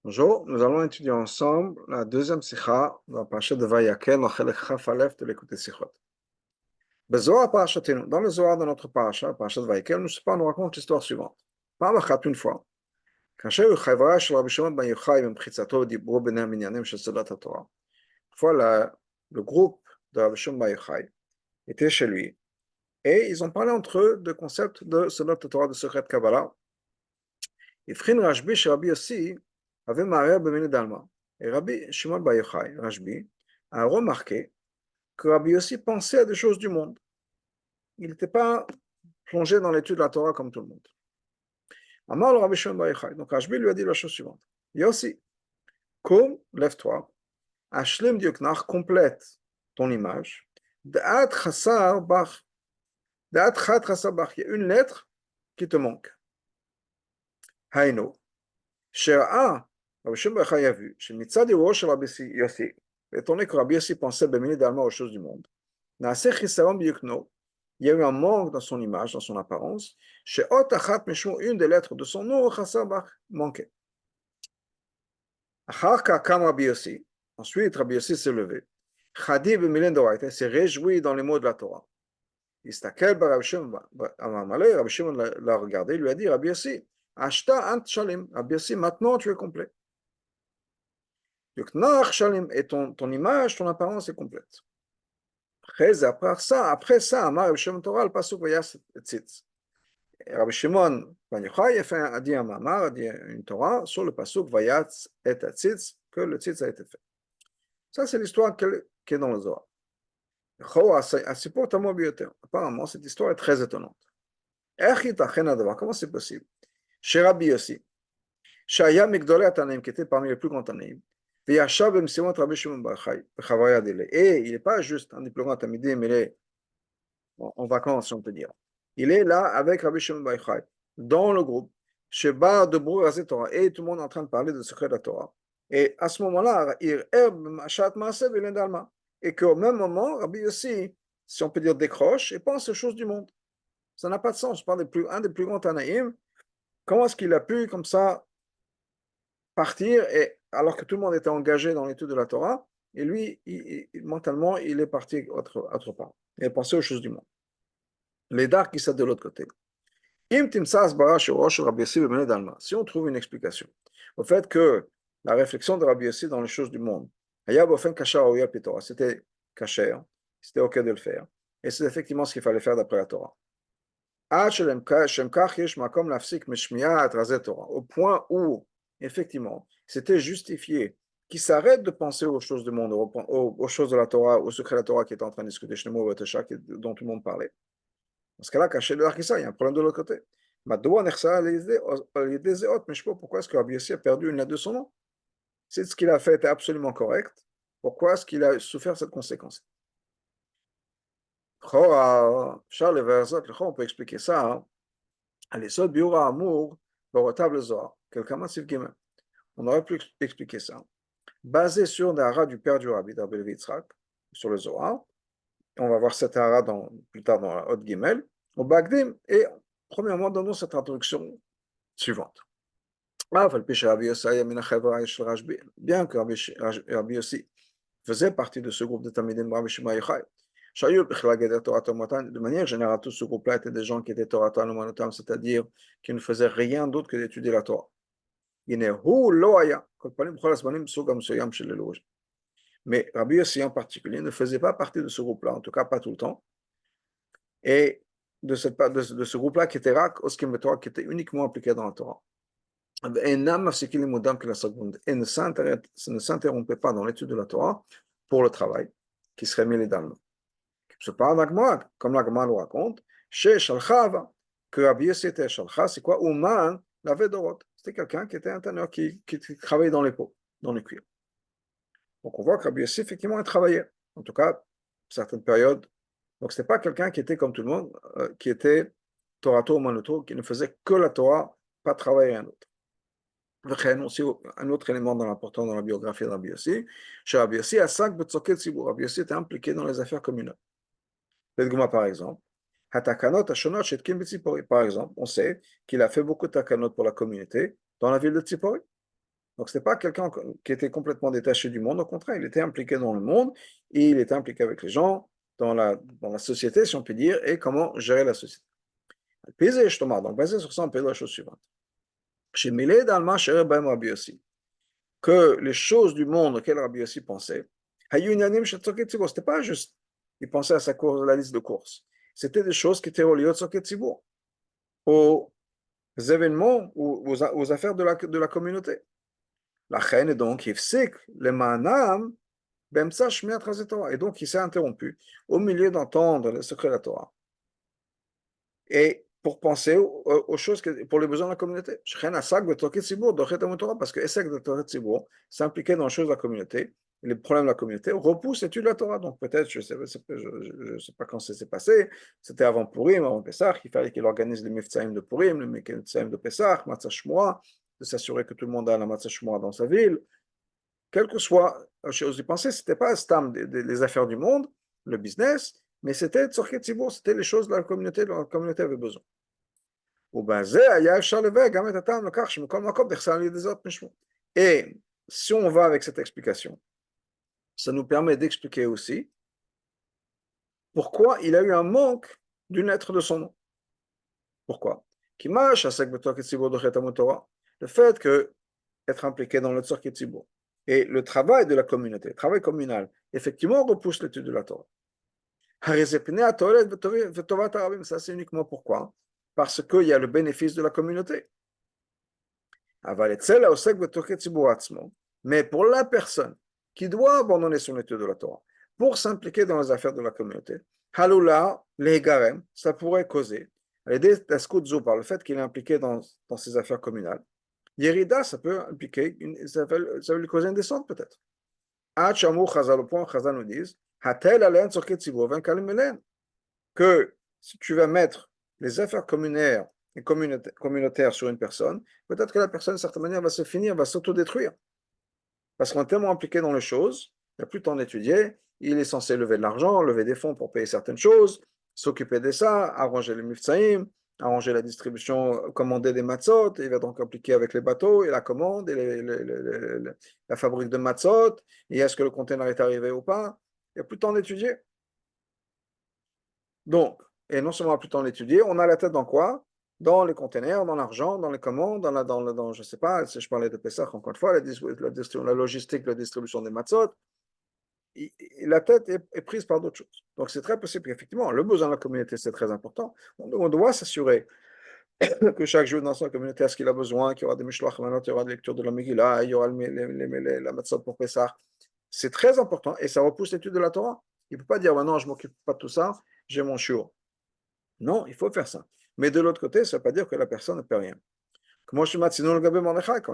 Bonjour, nous allons étudier ensemble la deuxième sikha dans la parasha de Vayakel, dans Chelek Chaf Aleph de l'écoute des sikhot. Dans le Zohar de notre parasha, parasha de Vayakel, nous raconte l'histoire suivante. Une fois, le groupe de Rabbi Shimon Bar Yochai était chez lui et ils ont parlé entre eux de concept de Sedat Torah, de secret Kabbalah. Et Frin Rashbi chez Rabbi Yossi avait marié Bemini Dalma. Et Rabbi Shimon Bar Yochai, Rashbi, a remarqué que Rabbi Yossi pensait à des choses du monde. Il n'était pas plongé dans l'étude de la Torah comme tout le monde. Amar le Rabbi Shimon Bar Yochai. Donc Rashbi lui a dit la chose suivante. Yossi, comme lève-toi, Ashlim Dioknach, complète ton image. Da'at Chassar Bach. Da'at Chat Chassar Bach. Il y a une lettre qui te manque. Haino. Shera'a. Rabbi Shimon Bar Yochai a vu. Chez Mitzadi Rosh Rabbi Yossi. Étant donné que Rabbi Yossi pensait bénédictement aux choses du monde. Naaseh Chisaron Biyukno. Il y a eu un manque dans son image, dans son apparence. Chez Otachat Mishmo, une des lettres de son nom, Chassar Bach, manquait. Acharka Kam Rabbi Yossi. Ensuite, Rabbi Yossi s'est levé. Chadi b'milen d'oraita, s'est réjoui dans les mots de la Torah. Istakel Rabbi Shimon l'a regardé, lui a dit, Rabbi Yossi, Ashta ant shalim. Rabbi Yossi, maintenant tu es complet. Yuknach shalim, et ton image, ton apparence est complète. Après ça, Amar Rabbi Shimon Torah, le pasuk vayas tzitz. Rabbi Shimon Ben Yochai a dit un mamar, a dit une Torah sur le pasuk vayatz et tzitz, que le tzitz a été fait. Ça, c'est l'histoire qui est dans le Zohar. Apparemment, cette histoire est très étonnante. Comment c'est possible? Chez Rabbi Yossi, Shaya Migdolei Tanaim, qui était parmi les plus grands Tanaim, et il n'est pas juste un diplôme Tamidim, mais il est en vacances, si on peut dire. Il est là avec Rabbi Shimon Bar Yochai, dans le groupe, Sheba de Brourazé Torah, et tout le monde est en train de parler de secret de la Torah. Et à ce moment-là, et qu'au même moment, Rabbi Yossi, si on peut dire, décroche et pense aux choses du monde. Ça n'a pas de sens. Je parle un des plus grands Tanaïm. Comment est-ce qu'il a pu, comme ça, partir, et, alors que tout le monde était engagé dans l'étude de la Torah, et lui, mentalement, il est parti autre part. Il a pensé aux choses du monde. Les dards qui sont de l'autre côté. Si on trouve une explication au fait que la réflexion de Rabbi Yossi dans les choses du monde, c'était caché, c'était OK de le faire, et c'est effectivement ce qu'il fallait faire d'après la Torah. Au point où, effectivement, c'était justifié qu'il s'arrête de penser aux choses du monde, aux choses de la Torah, au secret de la Torah qui était en train de discuter, dont tout le monde parlait. Dans ce cas-là, caché de l'Arkissa, il y a un problème de l'autre côté. Pourquoi est-ce que Rabbi Yossi a perdu une lettre de son nom? Si ce qu'il a fait était absolument correct, pourquoi est-ce qu'il a souffert cette conséquence? On peut expliquer ça. On aurait pu expliquer ça. Basé sur des haras du père du Rabbi, d'Abel Yitzhak, sur le Zohar. On va voir cette hara plus tard dans la Hot Gimel, au Bagdim, et premièrement, donnons cette introduction suivante. Bien que Rabbi Yossi faisait partie de ce groupe de Talmidim Rabbi Shimon Yochai, de manière générale, tout ce groupe-là était des gens qui étaient Torah Talmudotam, c'est-à-dire qui ne faisaient rien d'autre que d'étudier la Torah. Mais Rabbi Yossi en particulier ne faisait pas partie de ce groupe-là, en tout cas pas tout le temps, et de ce groupe-là qui était Rak, Oskim Torah, qui était uniquement appliqué dans la Torah. Et ne s'interrompait pas dans l'étude de la Torah pour le travail, qui serait mis les dames. Ce pas l'Agma, comme l'Agma le raconte, chez Shalcha, que Rabbi Yossi était Shalcha, c'est quoi? Ouman l'avait Dorot. C'était quelqu'un qui était un tanneur qui travaillait dans les pots, dans les cuirs. Donc on voit que Rabbi Yossi, effectivement, a travaillé. En tout cas, certaines périodes. Donc ce n'était pas quelqu'un qui était comme tout le monde, qui était Torato Manoto, qui ne faisait que la Torah, pas travailler un autre. Aussi, un autre élément important dans la biographie de Rabbi Yossi, chez Rabbi Yossi, Rabbi Yossi était impliqué dans les affaires communales. Par exemple, par exemple, on sait qu'il a fait beaucoup de takanot pour la communauté dans la ville de Tzipori. Donc, ce n'était pas quelqu'un qui était complètement détaché du monde, au contraire, il était impliqué dans le monde, et il était impliqué avec les gens, dans la société, si on peut dire, et comment gérer la société. Donc, basé sur ça, on peut dire la chose suivante. Chez Milé, dans le marché, Rabbi aussi, que les choses du monde auxquelles Rabbi aussi pensait, c'était pas juste, il pensait à la liste de courses, c'était des choses qui étaient reliées au Tzoket Tzibour, aux événements, aux affaires de la communauté. La reine, donc, Yifsik, le manam, Bemsa Shmiat Chazé Torah. Et donc, il s'est interrompu au milieu d'entendre le secret de la Torah. Et pour penser aux choses, pour les besoins de la communauté. Parce que Essek de Torah Tzibour s'impliquait dans les choses de la communauté, les problèmes de la communauté, repousse l'étude de la Torah. Donc peut-être, je ne sais pas quand ça s'est passé, c'était avant Purim, avant Pessah, il fallait qu'il organise les Miftsaïm de Purim, les Miftsaïm de Pessah, Matzah Shmoa, de s'assurer que tout le monde a la Matzah Shmoa dans sa ville. Quelle que soit la chose y penser, ce n'était pas Stam les affaires du monde, le business, mais c'était Tzorket Tzibour, c'était les choses de la communauté dont la communauté avait besoin. Et si on va avec cette explication, ça nous permet d'expliquer aussi pourquoi il a eu un manque d'une lettre de son nom. Pourquoi? Le fait que être impliqué dans le Tzorket Tzibour et le travail de la communauté, le travail communal, effectivement repousse l'étude de la Torah. Ça, c'est uniquement pourquoi? Parce qu'il y a le bénéfice de la communauté. Mais pour la personne qui doit abandonner son étude de la Torah pour s'impliquer dans les affaires de la communauté, Haloula, les garem, ça pourrait causer, par le fait qu'il est impliqué dans ses affaires communales, Yerida, ça peut impliquer, ça veut lui causer une descente peut-être. Au point où Chazal nous dit, que si tu vas mettre les affaires communautaires et communautaires sur une personne, peut-être que la personne, de certaine manière, va se finir, va s'autodétruire. Parce qu'on est tellement impliqué dans les choses, il n'a plus le temps d'étudier, il est censé lever de l'argent, lever des fonds pour payer certaines choses, s'occuper de ça, arranger les mifsaïm, arranger la distribution, commander des matzot, il va donc impliquer avec les bateaux et la commande et la fabrique de matzot, et est-ce que le conteneur est arrivé ou pas, il n'y a plus le temps d'étudier. Donc, et non seulement on a plus le temps d'étudier, on a la tête dans quoi? Dans les containers, dans l'argent, dans les commandes, dans je ne sais pas, si je parlais de Pessah encore une fois, la logistique, la distribution des matzot, la tête est prise par d'autres choses. Donc c'est très possible qu'effectivement, le besoin de la communauté, c'est très important. On doit s'assurer que chaque jour dans sa communauté a ce qu'il a besoin, qu'il y aura des mishloach, il y aura des lectures de la Megillah, il y aura la matzot pour Pessah. C'est très important et ça repousse l'étude de la Torah. Il ne peut pas dire, non, je ne m'occupe pas de tout ça, j'ai mon shiur. Non, il faut faire ça. Mais de l'autre côté, ça ne veut pas dire que la personne ne peut rien. Comme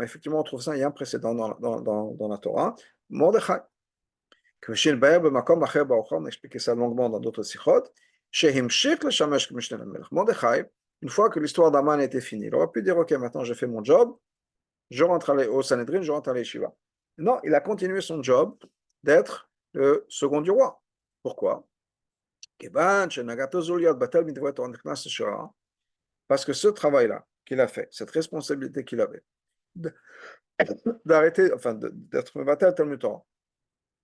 effectivement on trouve ça, il y a un précédent dans la Torah, Mordechai. On a expliqué ça longuement dans d'autres sikhot. Mordechai, une fois que l'histoire d'Aman était finie, il aurait pu dire, ok, maintenant j'ai fait mon job, je rentre au Sanhedrin, je rentre à l'Yeshiva. Non, il a continué son job d'être le second du roi. Pourquoi? Parce que ce travail-là qu'il a fait, cette responsabilité qu'il avait, d'arrêter, enfin d'être Mevatel Talmud Torah,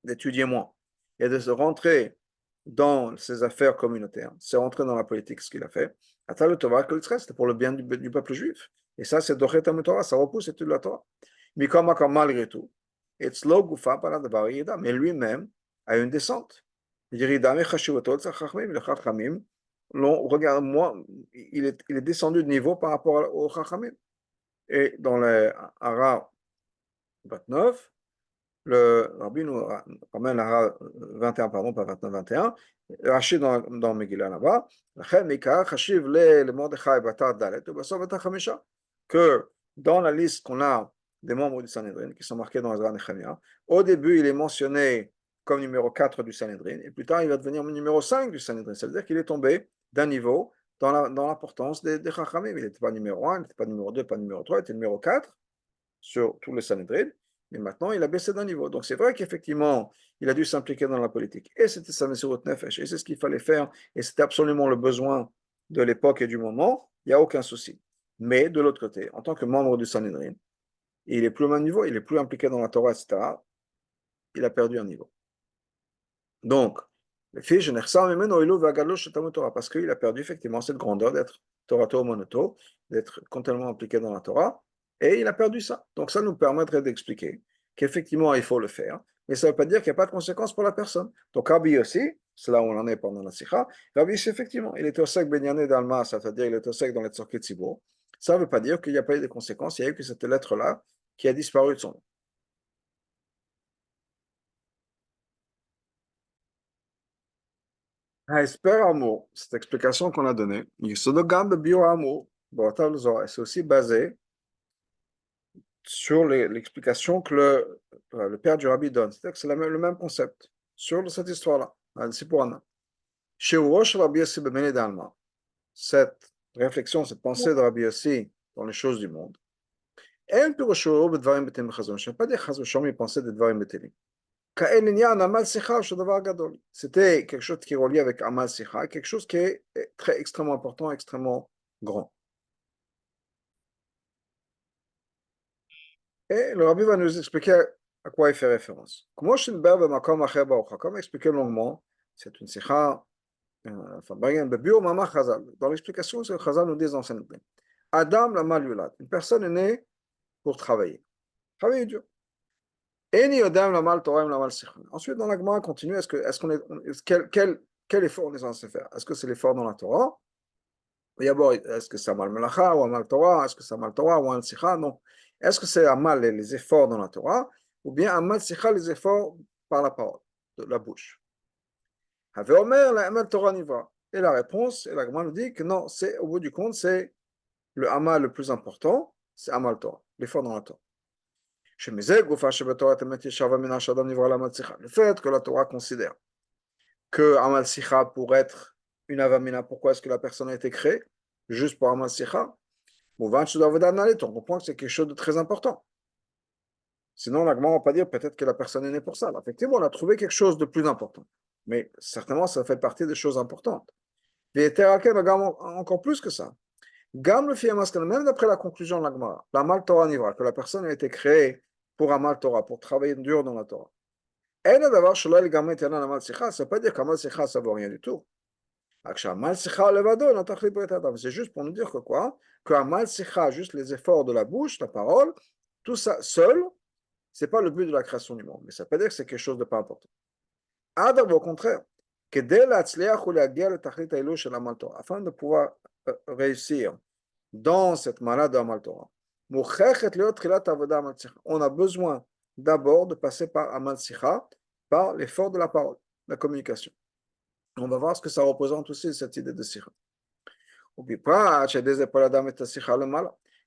d'étudier moins, et de se rentrer dans ses affaires communautaires, c'est rentrer dans la politique, ce qu'il a fait, c'était pour le bien du peuple juif. Et ça, c'est Dochet Talmud Torah, ça repousse l'étude de la Torah. Mais malgré tout, mais lui-même a une descente. Regarde, moi, il est descendu de niveau par rapport au Chachamim. Et dans le Hara 29, le Rabbi nous ramène Hara 21, pardon, pas 29, 21, Rashi dans Megillah là-bas, que dans la liste qu'on a des membres du Sanhedrin, qui sont marqués dans Ezra Nehemia, au début, il est mentionné comme numéro 4 du Sanhedrin, et plus tard, il va devenir numéro 5 du Sanhedrin. Ça veut dire qu'il est tombé d'un niveau dans l'importance des Chachamim. Il n'était pas numéro 1, il n'était pas numéro 2, pas numéro 3, il était numéro 4 sur tous les Sanhedrin, mais maintenant, il a baissé d'un niveau. Donc, c'est vrai qu'effectivement, il a dû s'impliquer dans la politique. Et c'était sa Messirut Nefesh, et c'est ce qu'il fallait faire, et c'était absolument le besoin de l'époque et du moment, il n'y a aucun souci. Mais de l'autre côté, en tant que membre du Sanhedrin, il est plus au même niveau, il est plus impliqué dans la Torah, etc., il a perdu un niveau. Donc, le fils, je parce qu'il a perdu effectivement cette grandeur d'être Torato monoto, d'être continuellement impliqué dans la Torah, et il a perdu ça. Donc, ça nous permettrait d'expliquer qu'effectivement, il faut le faire, mais ça ne veut pas dire qu'il n'y a pas de conséquences pour la personne. Donc, Rabbi aussi, c'est là où on en est pendant la Sikha, Rabbi aussi, effectivement, il était au sec Benyané d'Alma, c'est-à-dire il était au sec dans les Tzorkei Tzibur. Ça ne veut pas dire qu'il n'y a pas eu de conséquences, il y a eu que cette lettre-là qui a disparu de son nom. ההסבר האמור, cette explication qu'on a donnée, יסודו גם בביאור האמור, באותה זוהר, c'est aussi basé sur l'explication que le père du rabbi donne. C'est-à-dire que c'est le même concept sur cette histoire-là. C'est pour Anna. Chez Urosh Rabbi Yossi Bemene d'Alma, cette réflexion, cette pensée de Rabbi Yossi dans les choses du monde, elle peut rechour bedvarim betem chazon. Je ne sais pas dire chazon, il pensait des dvarim betelim. C'était quelque chose qui est relié avec Amal Sikha, quelque chose qui est très extrêmement important, extrêmement grand. Et le rabbi va nous expliquer à quoi il fait référence. Comme expliqué longuement, c'est une Sikha, dans l'explication, c'est que Chazal nous dit dans Saint Adam la malulat, une personne est née pour travailler. Travailler dur. Ensuite, dans la Gemara, continue. Quel effort on est censé faire? Est-ce que c'est l'effort dans la Torah? D'abord, est-ce que c'est Amal Melacha ou Amal Torah? Est-ce que c'est Amal Torah ou Amal Sikha? Non. Est-ce que c'est Amal les efforts dans la Torah? Ou bien Amal Sikha les efforts par la parole, de la bouche? Omer, la Amal Torah Nivra. Et la réponse, et la Gemara nous dit que non, au bout du compte, c'est le Amal le plus important, c'est Amal Torah, l'effort dans la Torah. Le fait que la Torah considère que Amal Sikha pourrait être une avamina, pourquoi est-ce que la personne a été créée? Juste pour Amal Sikha. On comprend que c'est quelque chose de très important. Sinon, la Gemara ne va pas dire peut-être que la personne est née pour ça. Effectivement, on a trouvé quelque chose de plus important. Mais certainement, ça fait partie des choses importantes. Et encore plus que ça. Même d'après la conclusion de la Gemara, l'Amal Torah Nivra, que la personne a été créée pour Amal Torah, pour travailler dur dans la Torah. Ça ne veut pas dire qu'Amal Sikha, ça ne vaut rien du tout. C'est juste pour nous dire que quoi? Que Amal Sikha, juste les efforts de la bouche, la parole, tout ça seul, ce n'est pas le but de la création du monde. Mais ça ne veut pas dire que c'est quelque chose de pas important. Au contraire, afin de pouvoir réussir dans cette malade d'Amal Torah, on a besoin d'abord de passer par Amal Sikha, par l'effort de la parole, la communication. On va voir ce que ça représente aussi, cette idée de Sikha.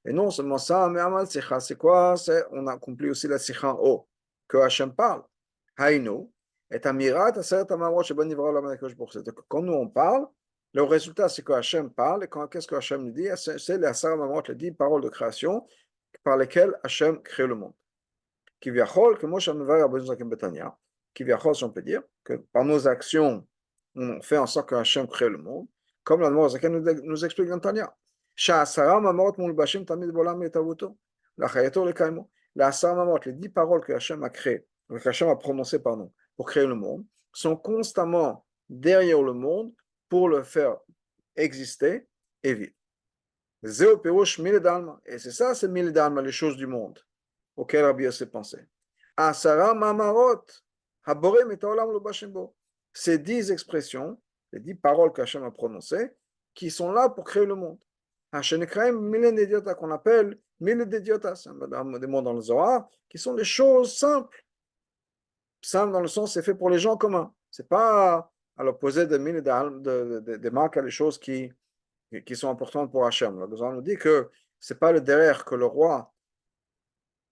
Et non seulement ça, mais Amal Sikha, c'est quoi? On accomplit aussi la Sikha en haut, que Hachem parle. Haïno, et Amirat, quand nous on parle, le résultat c'est que Hachem parle, et qu'est-ce que Hachem nous dit? C'est les Asar Mamot, les 10 paroles de création par lesquelles Hachem crée le monde. Qui viachol, que Moshe Amevay a besoin de Betania, qui viachol, si on peut dire, que par nos actions, on fait en sorte que Hachem crée le monde, comme la Moshe nous explique dans Tania. Sha'asara Mamot Mulbashim Tamid Bolam Yetavuto, la Chayato le Kaimo, la Asar Mamot, les 10 paroles que Hachem a créées, que Hachem a prononcées, pardon, pour créer le monde, sont constamment derrière le monde pour le faire exister et vivre. Zéo Perush Mille d'Alma. Et c'est ça, c'est Mille d'Alma, les choses du monde auquel Rabbi Yossi pensait. Asara Mamarot, Haborem et Taolam lo Bashimbo. Ces 10 expressions, les 10 paroles qu'Hachem a prononcées, qui sont là pour créer le monde. Hachenekhaim Mille d'Idiotas, qu'on appelle Mille d'Idiotas, des mots dans le Zohar, qui sont des choses simples. Simple dans le sens, c'est fait pour les gens communs. C'est pas à l'opposé de Mille de marques, les choses qui sont importantes pour Hachem. Le Zohar nous dit que c'est pas le derrière que le roi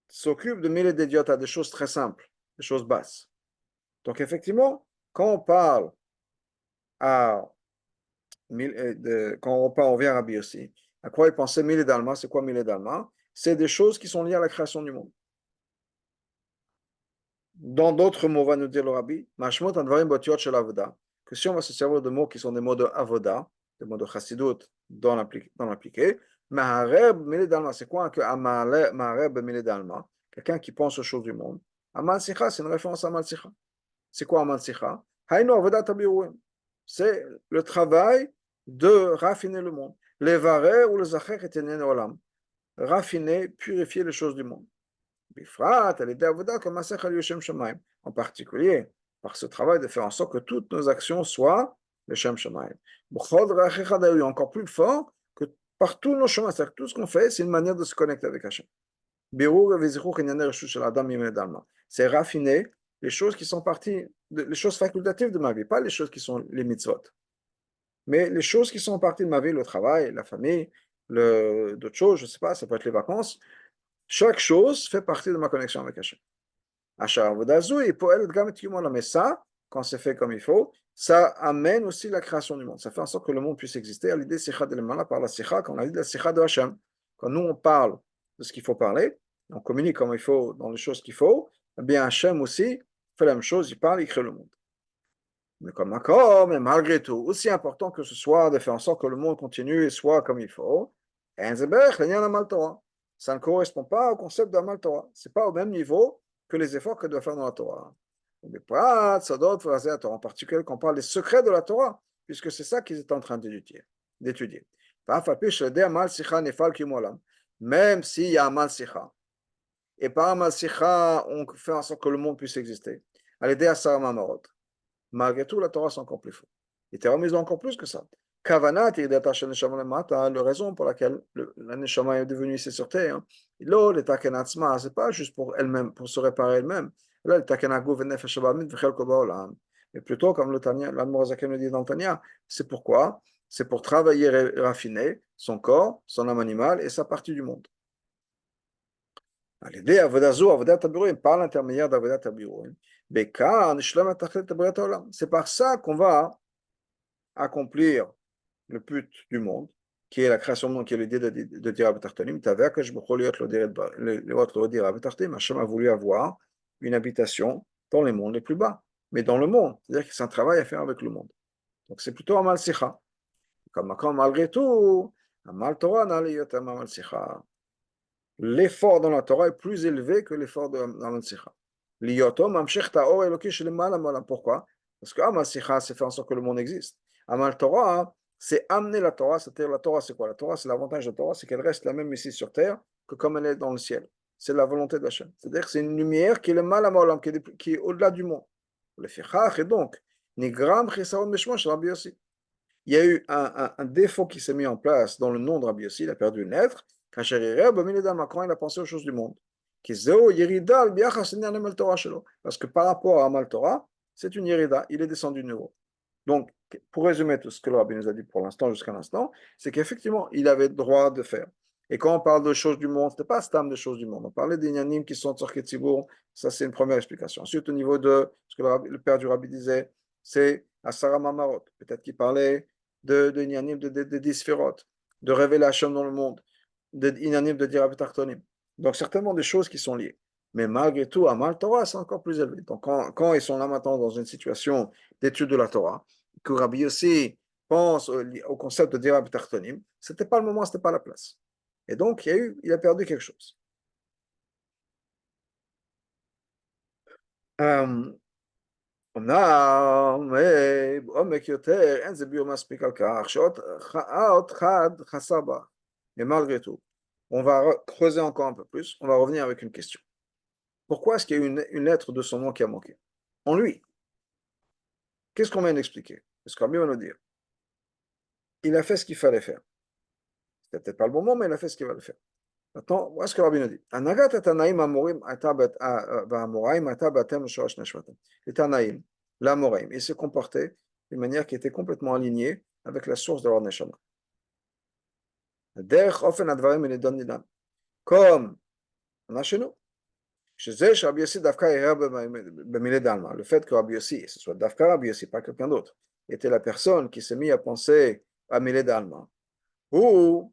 s'occupe de mille d'idiotes, des choses très simples, des choses basses. Donc effectivement, quand on parle on vient à Rabbi Yossi, à quoi il pensait mille d'Alma, c'est quoi mille d'Alma? C'est des choses qui sont liées à la création du monde. Dans d'autres mots, va nous dire le Rabbi, que si on va se servir de mots qui sont des mots de avoda, des mots de chassidut dans l'appliqué, C'est quoi un Mahareb Mile Dalma? Quelqu'un qui pense aux choses du monde. Amal Sikha, c'est une référence à Amal Sikha. C'est quoi Amal Sikha? Haïno Avodat Habiruim. C'est le travail de raffiner le monde. Les varé ou les zacher et olam. Raffiner, purifier les choses du monde. Bifrat, elle est Avodat comme Masech al Yoshem Shemaim. En particulier, par ce travail de faire en sorte que toutes nos actions soient le Shem Shemaim. Encore plus fort que par tous nos chemins, c'est-à-dire que tout ce qu'on fait, c'est une manière de se connecter avec Hachem. C'est raffiner les choses qui sont parties, les choses facultatives de ma vie, pas les choses qui sont les mitzvot, mais les choses qui sont parties de ma vie, le travail, la famille, d'autres choses, je ne sais pas, ça peut être les vacances. Chaque chose fait partie de ma connexion avec Hachem. Mais ça, quand c'est fait comme il faut, ça amène aussi la création du monde. Ça fait en sorte que le monde puisse exister à l'idée sikha de l'emana par la sikha, quand on a dit la sikha de Hachem. Quand nous on parle de ce qu'il faut parler, on communique comme il faut dans les choses qu'il faut, eh bien Hachem aussi fait la même chose, il parle, il crée le monde. Mais comme accord, mais malgré tout, aussi important que ce soit de faire en sorte que le monde continue et soit comme il faut, ça ne correspond pas au concept de Amal Torah. Ce n'est pas au même niveau que les efforts que doit faire dans la Torah. En particulier quand on parle des secrets de la Torah, puisque c'est ça qu'ils étaient en train d'étudier. Même s'il y a Amal Sikha, et par Amal Sikha, on fait en sorte que le monde puisse exister. À l'aider à Sarah Mamarot. Malgré tout, la Torah, c'est encore plus fort. Il était remis encore plus que ça. Kavanat, la raison pour laquelle la Neshama est devenue ici sur terre, c'est pas juste pour elle-même, pour se réparer elle-même. Mais plutôt, comme l'Admorazaken le dit dans Tanya, c'est pourquoi? C'est pour travailler et raffiner son corps, son âme animale et sa partie du monde. L'idée Avodat Habiruim, par l'intermédiaire d'Avodat Habiruim, c'est par ça qu'on va accomplir le but du monde, qui est la création du monde, qui est l'idée de dire Abetartanim. Hachem a voulu avoir une habitation dans les mondes les plus bas, mais dans le monde. C'est-à-dire que c'est un travail à faire avec le monde. Donc c'est plutôt Amal Sikha. Comme malgré tout, Amal Torah n'a Amal Sikha. L'effort dans la Torah est plus élevé que l'effort dans la Sikha. Pourquoi? Parce que Amal Sikha, c'est faire en sorte que le monde existe. Amal Torah, c'est amener la Torah, c'est-à-dire la Torah, c'est quoi? La Torah, c'est l'avantage de la Torah, c'est qu'elle reste la même ici sur terre que comme elle est dans le ciel. C'est la volonté d'Hachem. C'est-à-dire que c'est une lumière qui est le mal à qui est au-delà du monde. Le fichach, et donc, Nigram Chisaron Meshmo chez Rabbi Yossi. Il y a eu un défaut qui s'est mis en place dans le nom de Rabbi Yossi, il a perdu une lettre, quand il a pensé aux choses du monde. Parce que par rapport à Amal Torah, c'est une Yerida, il est descendu de niveau. Donc, pour résumer tout ce que le Rabbi nous a dit pour l'instant, jusqu'à l'instant, c'est qu'effectivement, il avait le droit de faire. Et quand on parle de choses du monde, ce n'était pas stam de choses du monde. On parlait des Nyanim qui sont Tzorket Tzibour, ça c'est une première explication. Ensuite, au niveau de ce que le père du Rabbi disait, c'est Asara Mamarot. Peut-être qu'il parlait de Nyanim, de Disferot, de révéler Hachem dans le monde, de Nyanim, de Dirabet Tartonim. Donc, certainement des choses qui sont liées. Mais malgré tout, Amal Torah, c'est encore plus élevé. Donc, quand ils sont là maintenant dans une situation d'étude de la Torah, que Rabbi Yossi pense au concept de Dirab Tartonim, ce n'était pas le moment, ce n'était pas la place. Et donc, il a perdu quelque chose. אמנם בעומק יותר אין זה ביור מספיק על כך שעוד חד חסר בה. Mais malgré tout, on va creuser encore un peu plus, on va revenir avec une question. Pourquoi est-ce qu'il y a une lettre de son nom qui a manqué? En lui. Qu'est-ce qu'on vient d'expliquer? Parce qu'on va nous dire, il a fait ce qu'il fallait faire. C'était peut-être pas le bon moment, mais il a fait ce qu'il fallait faire. Maintenant, voilà ce que Rabbi nous dit. Les Tanaïm, l'Amoraïm, ils se comportaient d'une manière qui était complètement alignée avec la source de leur Neshama. Comme on a chez nous. Le fait que Rabbi Yossi, ce soit Dafka Rabbi Yossi, pas quelqu'un d'autre, était la personne qui s'est mise à penser à Milé d'Alma, ou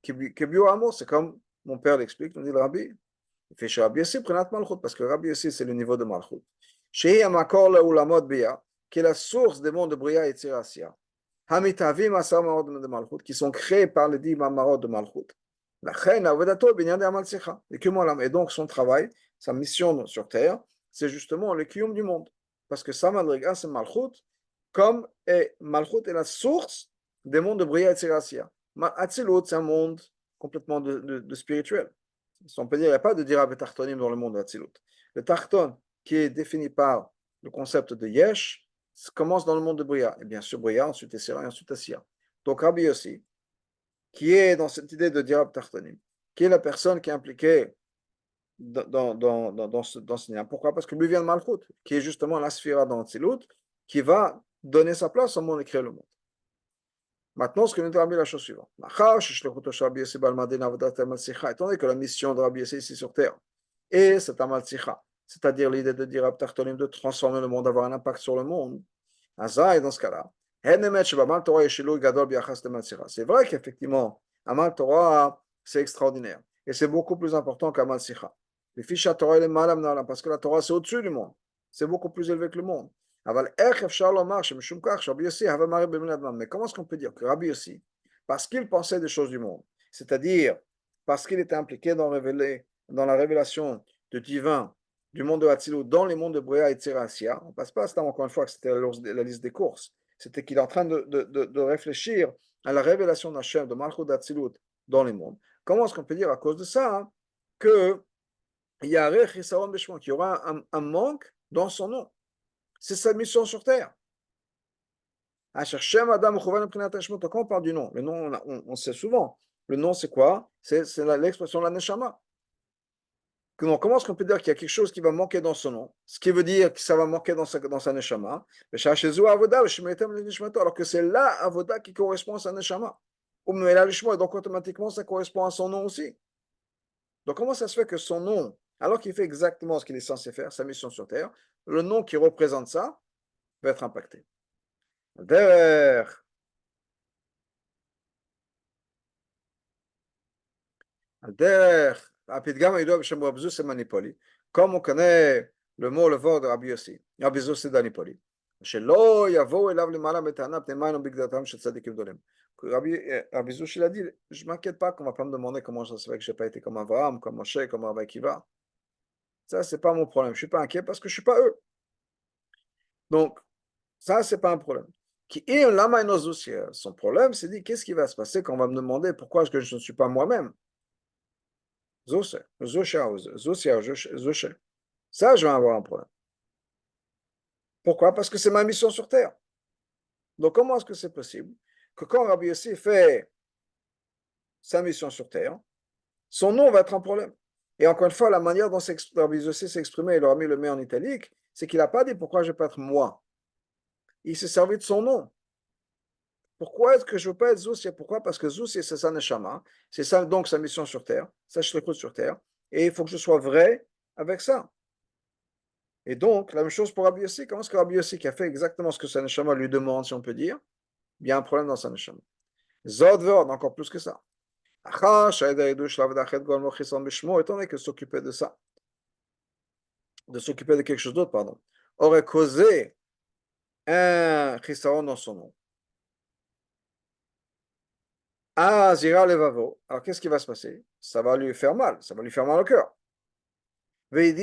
c'est comme mon père l'explique, nous dit le Rabbi, il fait chez Rabbi Yossi, prenat Malchut, parce que Rabbi Yossi, c'est le niveau de Malchut. Chez Yamakor la Ulamot Bia, qui est la source des mondes de Bria et Tzirasia. Hamitavim Asar Marot de Malchut, qui sont créés par les 10 Marot de Malchut. Et donc son travail, sa mission sur terre, c'est justement le kiyum du monde. Parce que sa madriga, c'est Malchut, comme Malchut est la source des mondes de Bria et Tzirassia. Atzilut, c'est un monde complètement de spirituel. Si on peut dire, il n'y a pas de Dira Tartonim dans le monde d'Atzilut. Le Tarton, qui est défini par le concept de Yesh, commence dans le monde de Bria. Et bien sûr, Bria, ensuite Essira et ensuite Assia. Donc Rabbi aussi, qui est dans cette idée de Dira Tartonim, qui est la personne qui est impliquée dans ce lien. Pourquoi? Parce que lui vient de Malchut, qui est justement la sphira dans Atzilut, qui va donner sa place au monde et créer le monde. Maintenant, ce que nous dit Rabbi, la chose suivante. Étant donné que la mission de Rabbi ici sur terre, et c'est Amal Tzicha, c'est-à-dire l'idée de dire Tartonim, de transformer le monde, d'avoir un impact sur le monde, Aza, et dans ce cas-là, c'est vrai qu'effectivement, Amal Torah, c'est extraordinaire. Et c'est beaucoup plus important qu'Amal Tzicha. Les fiches à Torah, parce que la Torah, c'est au-dessus du monde. C'est beaucoup plus élevé que le monde. Mais comment est-ce qu'on peut dire que Rabbi Yossi, parce qu'il pensait des choses du monde, c'est-à-dire parce qu'il était impliqué dans la révélation de divin du monde de Hatzilut dans les mondes de Bria et Tzirassia, on ne passe pas à ça encore une fois que c'était la liste des courses, c'était qu'il est en train de réfléchir à la révélation d'Hachem, de Malchut d'Hatzilut dans les mondes. Comment est-ce qu'on peut dire à cause de ça qu'il y aura un manque dans son nom? C'est sa mission sur terre. Quand on parle du nom, le nom, on sait souvent. Le nom, c'est quoi? C'est l'expression de la neshama. Donc, comment est-ce qu'on peut dire qu'il y a quelque chose qui va manquer dans son nom? Ce qui veut dire que ça va manquer dans sa neshama. Alors que c'est la avoda qui correspond à sa neshama. Et donc, automatiquement, ça correspond à son nom aussi. Donc, comment ça se fait que son nom, alors qu'il fait exactement ce qu'il est censé faire, sa mission sur terre, le nom qui représente ça va être impacté? Comme on connaît le mot, le vent de Rabbi Yossi, Rabbi Yossi d'Anipoli. שלא יבואו אליו למעלה בטענה פני מים ובגדלתם של צדיקים גדולים. Rabbi Yossi l'a dit, je ne m'inquiète pas qu'on ne va pas me demander comment ça se fait que je n'ai pas été comme Abraham, comme Moshe, comme Rabbi Akiva. Ça, ce n'est pas mon problème. Je ne suis pas inquiet parce que je ne suis pas eux. Donc, ça, ce n'est pas un problème. Son problème, c'est dit, qu'est-ce qui va se passer quand on va me demander pourquoi je ne suis pas moi-même? Ça, je vais avoir un problème. Pourquoi? Parce que c'est ma mission sur terre. Donc, comment est-ce que c'est possible que quand Rabbi Yossi fait sa mission sur terre, son nom va être un problème? Et encore une fois, la manière dont Rabbi Yossi s'est exprimé, il aura mis le met en italique, c'est qu'il n'a pas dit pourquoi je ne vais pas être moi. Il s'est servi de son nom. Pourquoi est-ce que je ne veux pas être Zoussia? Pourquoi? Parce que Zoussia, c'est sa neshama, c'est ça donc sa mission sur terre, sa shlichut sur terre, et il faut que je sois vrai avec ça. Et donc, la même chose pour Rabbi Yossi. Comment est-ce que Rabbi Yossi, qui a fait exactement ce que sa neshama lui demande, si on peut dire, il y a un problème dans sa neshama. Zod veod, encore plus que ça. Étant donné que s'occuper de ça, de s'occuper de quelque chose d'autre, pardon, aurait causé un chisaron dans son nom. Ah, Zira Levavo. Alors, qu'est-ce qui va se passer? Ça va lui faire mal. Ça va lui faire mal au cœur. Et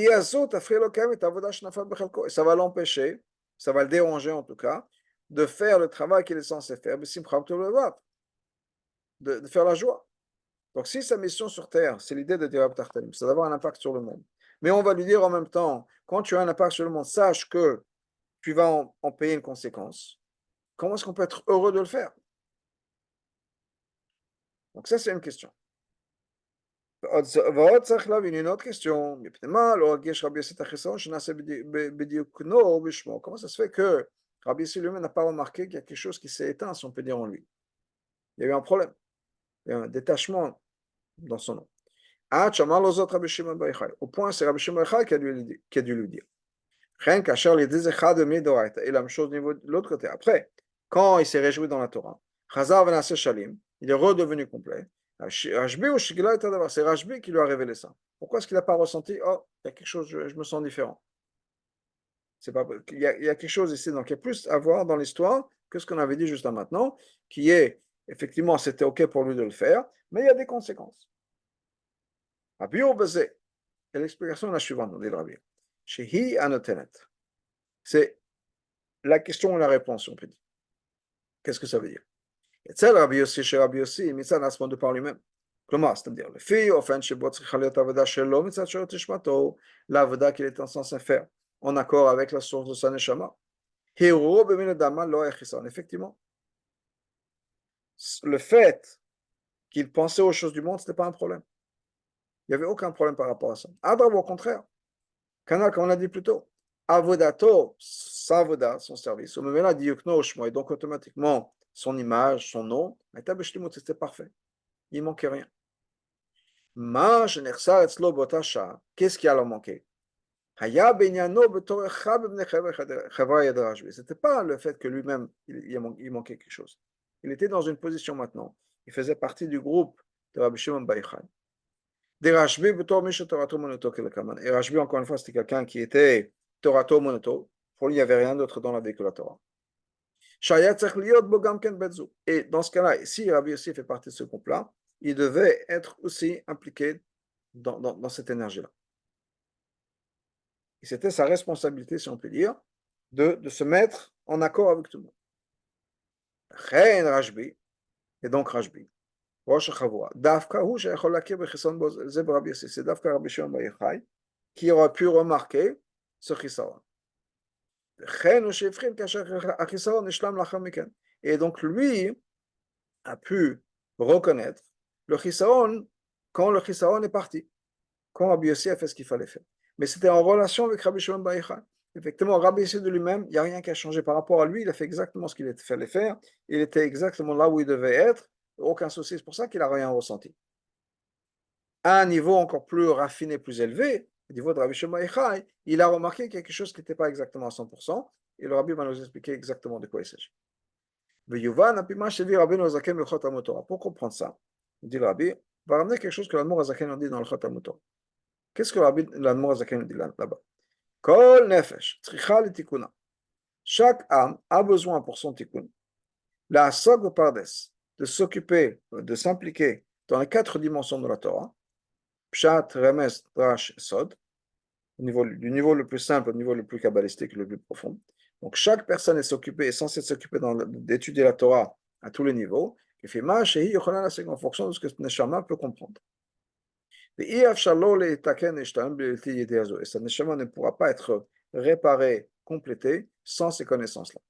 ça va l'empêcher, ça va le déranger en tout cas, de faire le travail qu'il est censé faire, de faire la joie. Donc, si sa mission sur Terre, c'est l'idée de dire Tartanim, c'est d'avoir un impact sur le monde. Mais on va lui dire en même temps, quand tu as un impact sur le monde, sache que tu vas en payer une conséquence. Comment est-ce qu'on peut être heureux de le faire? Donc, ça, c'est une question. Une autre question. Comment ça se fait que Rabbi Yossi lui-même n'a pas remarqué qu'il y a quelque chose qui s'est éteint, si on peut dire, en lui? Il y a eu un problème. Il y a eu un détachement dans son nom. Au point, c'est Rabbi Shimon Bar Yochai qui a dû lui dire. Et la même chose au niveau de l'autre côté. Après, quand il s'est réjoui dans la Torah, il est redevenu complet. C'est Rajbi qui lui a révélé ça. Pourquoi est-ce qu'il n'a pas ressenti, oh, il y a quelque chose, je me sens différent? C'est pas, il y a quelque chose ici, donc il y a plus à voir dans l'histoire que ce qu'on avait dit juste là maintenant, qui est, effectivement, c'était OK pour lui de le faire, mais il y a des conséquences. הביאור בזה, et l'explication est la suivante, on dit le rabbi. Shehi anotenet. C'est la question et la réponse, on peut dire. Qu'est-ce que ça veut dire? אצל רבי יוסי שרבי יוסי מצד עצמו דבר lui-même. כלומר, c'est-à-dire, לפי אופן שבו צריכה להיות עבודה שלא מצד שורש נשמתו, לעבודה qu'il est censé faire, en accord avec la source de sa neshama. Héros במין אדמה לא היה חיסרון. Effectivement, le fait qu'il pensait aux choses du monde, ce n'était pas un problème. Il n'y avait aucun problème par rapport à ça. Adrab, au contraire. Canal, comme on l'a dit plus tôt. Avodato, sa avoda, son service. Au moment là, dit Yukno Shmo, et donc automatiquement, son image, son nom, c'était parfait. Il ne manquait rien. Qu'est-ce qui a leur manqué? Ce n'était pas le fait que lui-même, il manquait quelque chose. Il était dans une position maintenant. Il faisait partie du groupe de Rabbi Shimon Bar Yochai. Et Rashbi, encore une fois, c'était quelqu'un qui était Torato Monoto. Pour lui, il n'y avait rien d'autre dans la vie que la Torah. Et dans ce cas-là, si Rabbi Yossi fait partie de ce groupe-là, il devait être aussi impliqué dans cette énergie-là. Et c'était sa responsabilité, si on peut dire, de se mettre en accord avec tout le monde. Rashbi, et donc Rashbi, Rosh Chavua, Dafka hu sheyachol lakir b'chisaron bo ze b'Rabbi Yossi, c'est Dafka Rabbi Shimon Bar Yochai qui aurait pu remarquer ce chisaron. Et donc lui a pu reconnaître le chisaron quand le chisaron est parti, quand Rabbi Yossi a fait ce qu'il fallait faire. Mais c'était en relation avec Rabbi Shimon Bar Yochai. Effectivement, Rabbi Yossi de lui-même, il n'y a rien qui a changé par rapport à lui, il a fait exactement ce qu'il fallait faire, il était exactement là où il devait être, aucun souci, c'est pour ça qu'il n'a rien ressenti. À un niveau encore plus raffiné, plus élevé, au niveau de Rabbi Shimon Bar Yochai, il a remarqué quelque chose qui n'était pas exactement à 100%, et le Rabbi va nous expliquer exactement de quoi il s'agit. Pour comprendre ça, dit le Rabbi, va ramener quelque chose que l'Admor Azaken dit dans le Chot HaMutorah. Qu'est-ce que l'Admor Azaken dit là-bas? Kol nefesh, tzricha litikuna. Chaque âme a besoin pour son tikkun, la sog pardes, de s'occuper, de s'impliquer dans les 4 dimensions de la Torah, pshat, remes, drash, sod, du niveau le plus simple au niveau le plus kabbalistique, le plus profond. Donc chaque personne est censée s'occuper d'étudier la Torah à tous les niveaux, en fonction de ce que Neshama peut comprendre. Et sa Neshama ne pourra pas être réparé, complété, sans ces connaissances-là.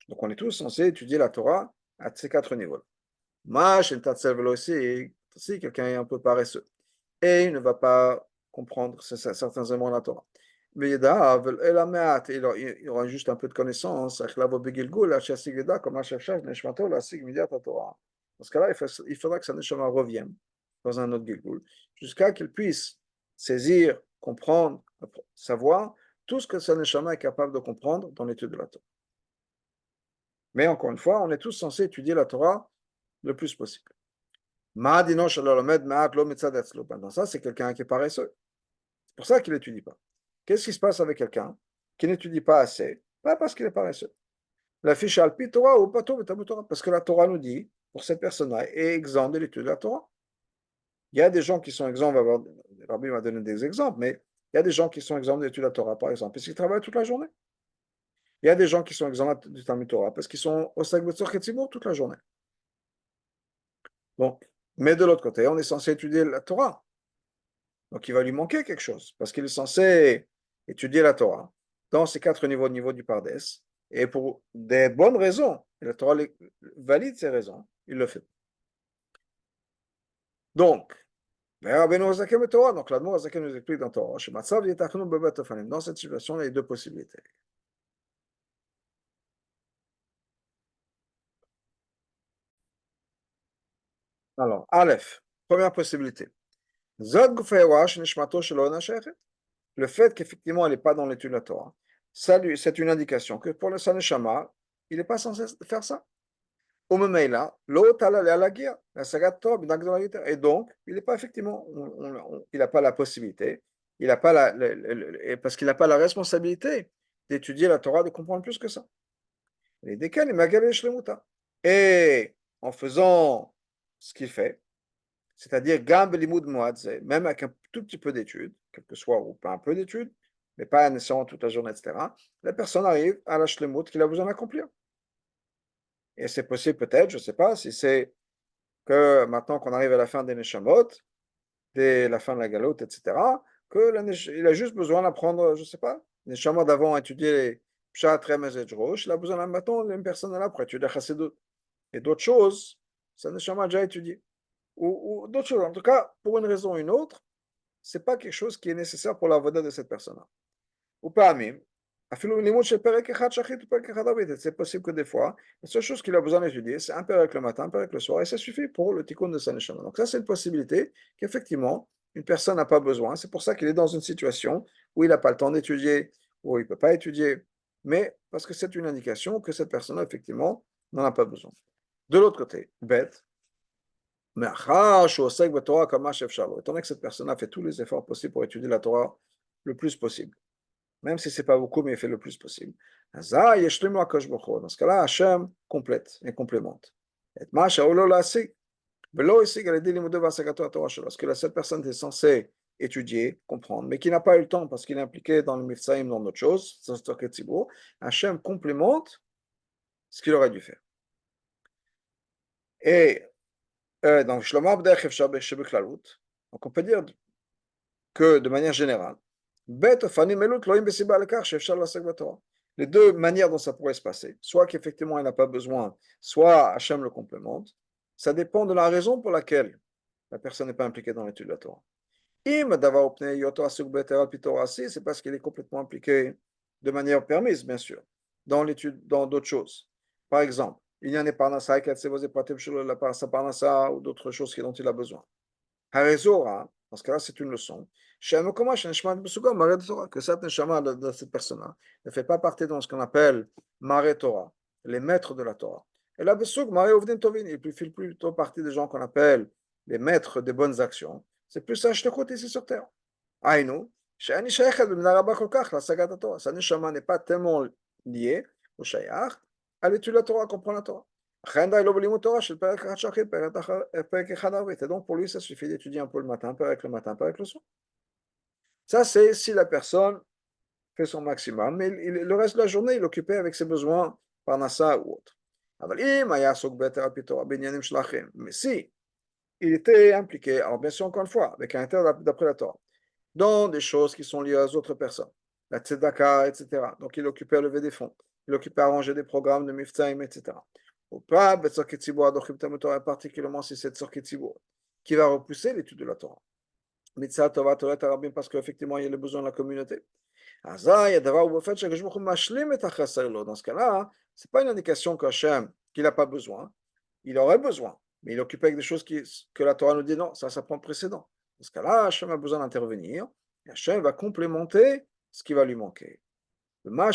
Donc on est tous censés étudier la Torah à ces 4 niveaux. Si quelqu'un est un peu paresseux et il ne va pas comprendre certains éléments de la Torah, mais il aura juste un peu de connaissance, dans ce cas-là, il faudra que sa neshama revienne dans un autre Gilgul, jusqu'à qu'il puisse saisir, comprendre, savoir tout ce que sa neshama est capable de comprendre dans l'étude de la Torah. Mais encore une fois, on est tous censés étudier la Torah le plus possible. Dans ça, c'est quelqu'un qui est paresseux. C'est pour ça qu'il n'étudie pas. Qu'est-ce qui se passe avec quelqu'un qui n'étudie pas assez? Pas parce qu'il est paresseux. La fiche alpi Torah ou pas Torah, parce que la Torah nous dit, pour cette personne-là, est exempt de l'étude de la Torah. Il y a des gens qui sont exempts, Rabbi m'a donné des exemples, mais il y a des gens qui sont exempts de l'étude de la Torah, par exemple, parce qu'ils travaillent toute la journée. Il y a des gens qui sont exempts du Talmud Torah, parce qu'ils sont au Sag Betzor Ketzibur toute la journée. Donc, mais de l'autre côté, on est censé étudier la Torah. Donc, il va lui manquer quelque chose, parce qu'il est censé étudier la Torah dans ces 4 niveaux, niveau du Pardes, et pour des bonnes raisons. Et la Torah valide ces raisons, il le fait. Donc, donc l'Admor Azaken nous explique dans Torah, dans cette situation, il y a 2 possibilités. Alors, Aleph, première possibilité. Le fait qu'effectivement elle n'est pas dans l'étude de la Torah, c'est une indication que pour le Saneshama, il n'est pas censé faire ça. Et donc, il n'est pas effectivement, il n'a pas la possibilité, il n'a pas parce qu'il n'a pas la responsabilité d'étudier la Torah, de comprendre plus que ça. Et en faisant ce qu'il fait, c'est-à-dire Gam Belimud Moadze, même avec un tout petit peu d'études, quel que soit, ou pas un peu d'études, mais pas nécessairement toute la journée, etc., la personne arrive à la shlemut qu'il a besoin d'accomplir. Et c'est possible peut-être, je ne sais pas, si c'est que maintenant qu'on arrive à la fin des Neshamot, dès la fin de la galoute, etc., il a juste besoin d'apprendre, je ne sais pas, les Neshamot d'avant étudié Pshat, Remez et Drosh, il a besoin maintenant, une personne là pour étudier Chassidut. Et d'autres choses, ça Neshama a déjà étudié. Ou d'autres choses. En tout cas, pour une raison ou une autre, ce n'est pas quelque chose qui est nécessaire pour la vedette de cette personne-là. Ou pas même. C'est possible que des fois, la seule chose qu'il a besoin d'étudier, c'est un pérec le matin, un pérec le soir, et ça suffit pour le tikkun de sa neshama. Donc ça, c'est une possibilité qu'effectivement, une personne n'a pas besoin. C'est pour ça qu'il est dans une situation où il n'a pas le temps d'étudier, où il ne peut pas étudier, mais parce que c'est une indication que cette personne, effectivement, n'en a pas besoin. De l'autre côté, bête, mais étant donné que cette personne a fait tous les efforts possibles pour étudier la Torah le plus possible, même si ce n'est pas beaucoup, mais il fait le plus possible. Dans ce cas-là, Hachem complète et complémente. Ce que cette personne est censée étudier, comprendre, mais qui n'a pas eu le temps parce qu'il est impliqué dans le Mifsaïm, dans d'autres choses, Hachem complémente ce qu'il aurait dû faire. Et donc, on peut dire que de manière générale, les deux manières dont ça pourrait se passer, soit qu'effectivement il n'a pas besoin, soit Hachem le complémente, ça dépend de la raison pour laquelle la personne n'est pas impliquée dans l'étude de la Torah. C'est parce qu'il est complètement impliqué de manière permise, bien sûr, dans l'étude, dans d'autres choses. Par exemple, il y en a parnassa, ou d'autres choses dont il a besoin. Dans ce cas-là, c'est une leçon. Que cette neshama de cette personne-là ne fait pas partie de ce qu'on appelle Mare Torah, les maîtres de la Torah. Et là, il fait plutôt partie des gens qu'on appelle les maîtres des bonnes actions. C'est plus ça, je te côté ici sur terre. Aïnou, sa neshama n'est pas tellement lié au shayach à l'étude de la Torah, à comprendre la Torah. Et donc pour lui, ça suffit d'étudier un peu le matin, un peu avec le matin, un peu avec le soir. Ça, c'est si la personne fait son maximum, mais le reste de la journée, il est occupé avec ses besoins par Nassa ou autre. Mais si il était impliqué, alors bien sûr, encore une fois, avec un intérêt d'après la Torah, dans des choses qui sont liées aux autres personnes, la tzedaka, etc. Donc il est occupé à lever des fonds, il est occupé à arranger des programmes de miftaim, etc. Ou pas, particulièrement si c'est Tzorkei Tzibur, qui va repousser l'étude de la Torah. Mitzvah Torah, Torah Tarabim, parce qu'effectivement, il y a le besoin de la communauté. Dans ce cas-là, ce n'est pas une indication qu'Hachem, qu'il n'a pas besoin, il aurait besoin, mais il est occupé avec des choses que la Torah nous dit non, ça prend précédent. Dans ce cas-là, Hachem a besoin d'intervenir, et Hachem va complémenter ce qui va lui manquer. Les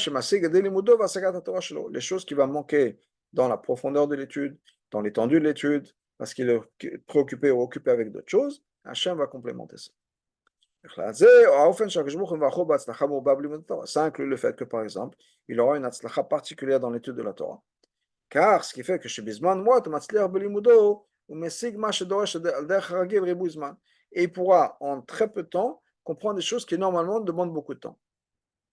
choses qui vont manquer dans la profondeur de l'étude, dans l'étendue de l'étude, parce qu'il est préoccupé ou occupé avec d'autres choses, Hachem va complémenter ça. Ça inclut le fait que, par exemple, il aura une atzlacha particulière dans l'étude de la Torah. Car ce qui fait que chez Bisman, moi, et il pourra en très peu de temps comprendre des choses qui normalement demandent beaucoup de temps.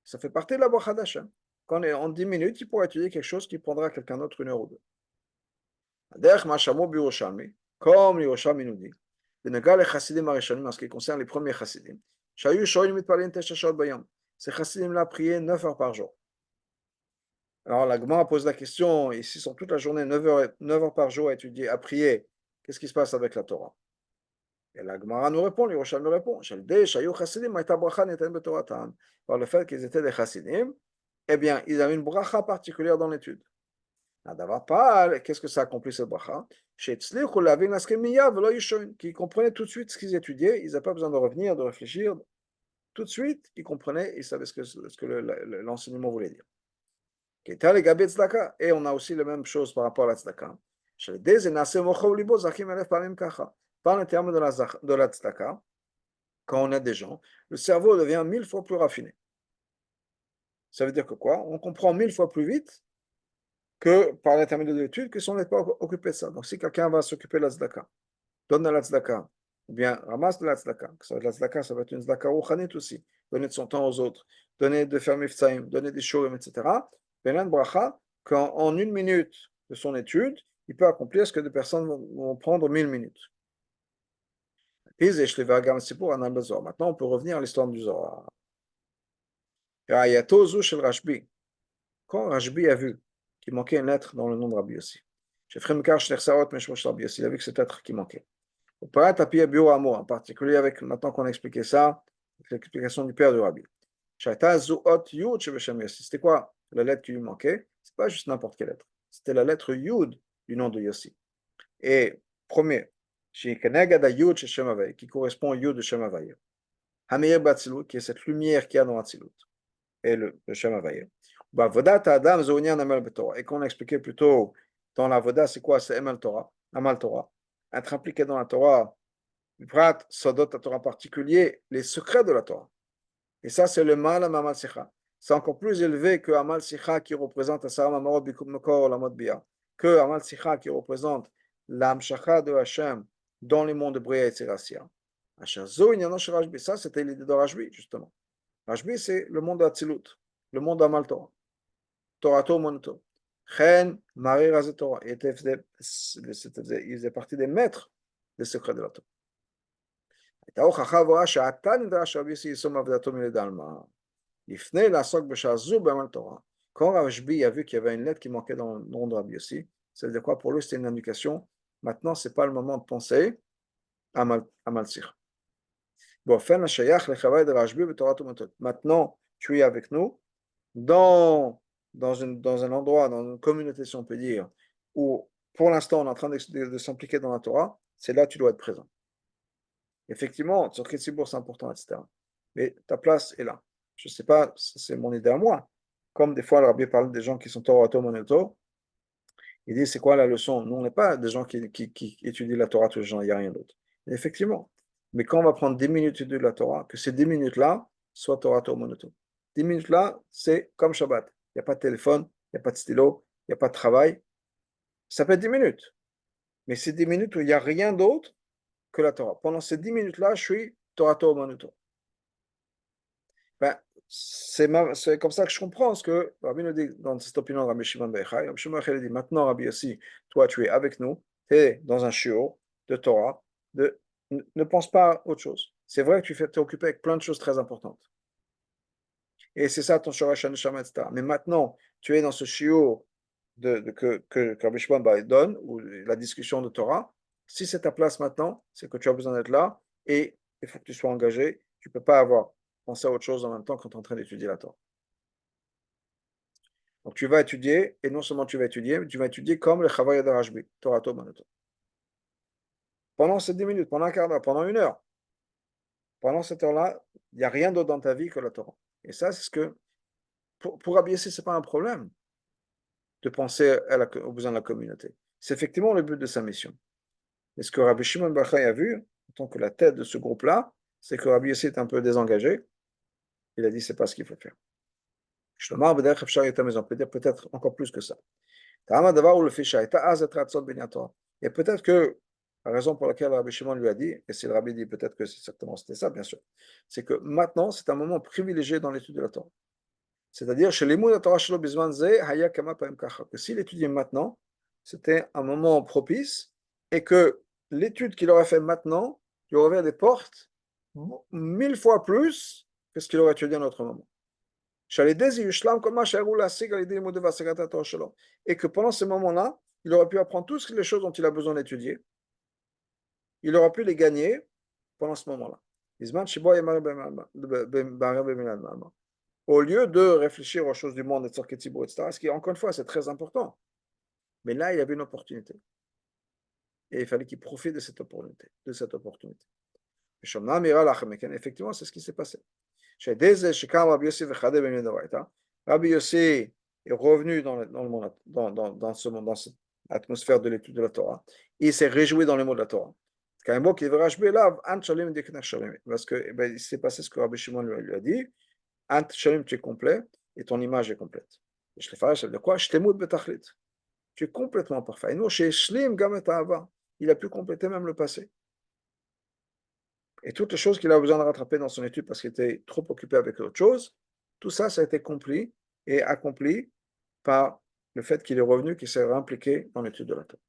Ça fait partie de la bracha d'Hachem. Quand en 10 minutes, il pourra étudier quelque chose qui prendra quelqu'un d'autre 1 heure ou 2. Comme l'Yerushalmi nous dit, en ce qui concerne les premiers chassidim, ces chassidim-là priaient 9 heures par jour. Alors la Gemara pose la question, ici sont toute la journée 9 heures par jour à étudier, à prier, qu'est-ce qui se passe avec la Torah? Et la Gemara nous répond, l'Yerushalmi nous répond, par le fait qu'ils étaient des chassidim, eh bien, ils avaient une bracha particulière dans l'étude. Qu'est-ce que ça accomplit cette bracha? Qui comprenaient tout de suite ce qu'ils étudiaient, ils n'avaient pas besoin de revenir, de réfléchir. Tout de suite, ils comprenaient, ils savaient ce que l'enseignement voulait dire. Et on a aussi la même chose par rapport à la tzedaka. Par l'intermédiaire de la tzedaka, quand on a des gens, le cerveau devient 1000 fois plus raffiné. Ça veut dire que quoi? On comprend 1000 fois plus vite que par l'intermédiaire de l'étude que si on n'est pas occupé de ça. Donc si quelqu'un va s'occuper de la tzedaka, donne la tzedaka, ou bien ramasse de la tzedaka. La tzedaka, ça va être une tzedaka rouchanite aussi, donner de son temps aux autres, donner de faire mifsaïm, donner des shurim, etc. Benan bracha, qu'en 1 minute de son étude, il peut accomplir ce que des personnes vont prendre 1000 minutes. Maintenant, on peut revenir à l'histoire du Zohar. Quand Rashbi a vu qu'il manquait une lettre dans le nom de Rabbi Yossi, il a vu que cette lettre qui manquait. En particulier avec, maintenant qu'on a expliqué ça, l'explication du père de Rabbi. C'était quoi la lettre qui lui manquait? C'est pas juste n'importe quelle lettre. C'était la lettre Yud du nom de Yossi. Et premier, qui correspond au Yud de Shem Havaya. Hamir Batzilut, qui est cette lumière qu'il y a dans Atzilut, et le Shem Havaya. Et qu'on a expliqué plus tôt, dans la Voda, c'est quoi? C'est Amal Torah. Amal Torah. Être impliqué dans la Torah, Prat, Sodot, la Torah en particulier, les secrets de la Torah. Et ça, c'est le mal à Amal Sicha. C'est encore plus élevé que Amal Sicha qui représente Asara Mamarot Bikum Mekor Lamot Bia. Que Amal Sicha qui représente l'Amshacha de Hachem dans les mondes de Bria et Tzerasia. Ça, c'était l'idée de Rashbi, justement. Rashbi, c'est le monde d'Atzilut, le monde d'Amal Torah. Torato Monoto. Chen, Marie Razet Torah. Il faisait partie des maîtres des secrets de la Torah. Quand Rashbi a vu qu'il y avait une lettre qui manquait dans le nom de Rabbi Yossi, ça veut dire quoi? Pour lui, c'était une indication. Maintenant, ce n'est pas le moment de penser à Malsir. Maintenant, tu es avec nous dans un endroit, dans une communauté, si on peut dire, où pour l'instant on est en train de s'impliquer dans la Torah, c'est là que tu dois être présent. Effectivement, sur Ketzibour, c'est important, etc. Mais ta place est là. Je ne sais pas, c'est mon idée à moi. Comme des fois, le rabbi parle des gens qui sont Torah Monoto, il dit c'est quoi la leçon? Nous, on n'est pas des gens qui étudient la Torah tous les jours, il n'y a rien d'autre. Effectivement. Mais quand on va prendre 10 minutes de la Torah, que ces 10 minutes-là soient Torah Monoto. 10 minutes-là, c'est comme Shabbat. Il n'y a pas de téléphone, il n'y a pas de stylo, il n'y a pas de travail. Ça peut être 10 minutes. Mais c'est 10 minutes où il n'y a rien d'autre que la Torah. Pendant ces 10 minutes-là, je suis Torah Monoto. Ben, c'est comme ça que je comprends ce que Rabbi nous dit dans cette opinion de Rabbi Shimon Bar Yochai. Rabbi Shimon Bar Yochai dit maintenant, Rabbi Yossi, toi tu es avec nous, tu es dans un shiur de Torah, ne pense pas à autre chose. C'est vrai que tu t'es occupé avec plein de choses très importantes. Et c'est ça ton Shorash Haneshama, etc. Mais maintenant, tu es dans ce shiur que Rabbi Shimon donne, ou la discussion de Torah. Si c'est ta place maintenant, c'est que tu as besoin d'être là et il faut que tu sois engagé. Tu ne peux pas penser à autre chose en même temps quand tu es en train d'étudier la Torah. Donc tu vas étudier, et non seulement tu vas étudier, mais tu vas étudier comme le Chavaya de Rashbi, Torah Manato. Pendant ces 10 minutes, pendant un quart d'heure, pendant 1 heure, pendant cette heure-là, il n'y a rien d'autre dans ta vie que la Torah. Et ça, c'est ce que, pour Rabbi Yossi, ce n'est pas un problème de penser aux besoins de la communauté. C'est effectivement le but de sa mission. Et ce que Rabbi Shimon Bar Yochai a vu, en tant que la tête de ce groupe-là, c'est que Rabbi Yossi est un peu désengagé. Il a dit, c'est pas ce qu'il faut faire. On peut dire peut-être encore plus que ça. Et peut-être que la raison pour laquelle Rabbi Shimon lui a dit, et si le Rabbi dit peut-être que c'était ça, bien sûr, c'est que maintenant c'est un moment privilégié dans l'étude de la Torah. C'est-à-dire, chez les mots de la Torah, que s'il étudiait maintenant, c'était un moment propice, et que l'étude qu'il aurait fait maintenant lui aurait ouvert des portes 1000 fois plus que ce qu'il aurait étudié à un autre moment. Et que pendant ce moment-là, il aurait pu apprendre toutes les choses dont il a besoin d'étudier. Il aurait pu les gagner pendant ce moment-là. Au lieu de réfléchir aux choses du monde, etc., ce qui, encore une fois, c'est très important. Mais là, il y avait une opportunité. Et il fallait qu'il profite de cette opportunité. Effectivement, c'est ce qui s'est passé. Rabbi Yossi est revenu dans cette atmosphère de l'étude de la Torah. Il s'est réjoui dans les mots de la Torah. Parce que il s'est passé ce que Rabbi Shimon lui a dit. Ant Shalim, tu es complet et ton image est complète. Je l'ai fait, ça veut dire quoi? Tu es complètement parfait. Il a pu compléter même le passé. Et toutes les choses qu'il a besoin de rattraper dans son étude parce qu'il était trop occupé avec autre chose, tout ça, ça a été accompli par le fait qu'il est revenu, qu'il s'est impliqué dans l'étude de la Torah.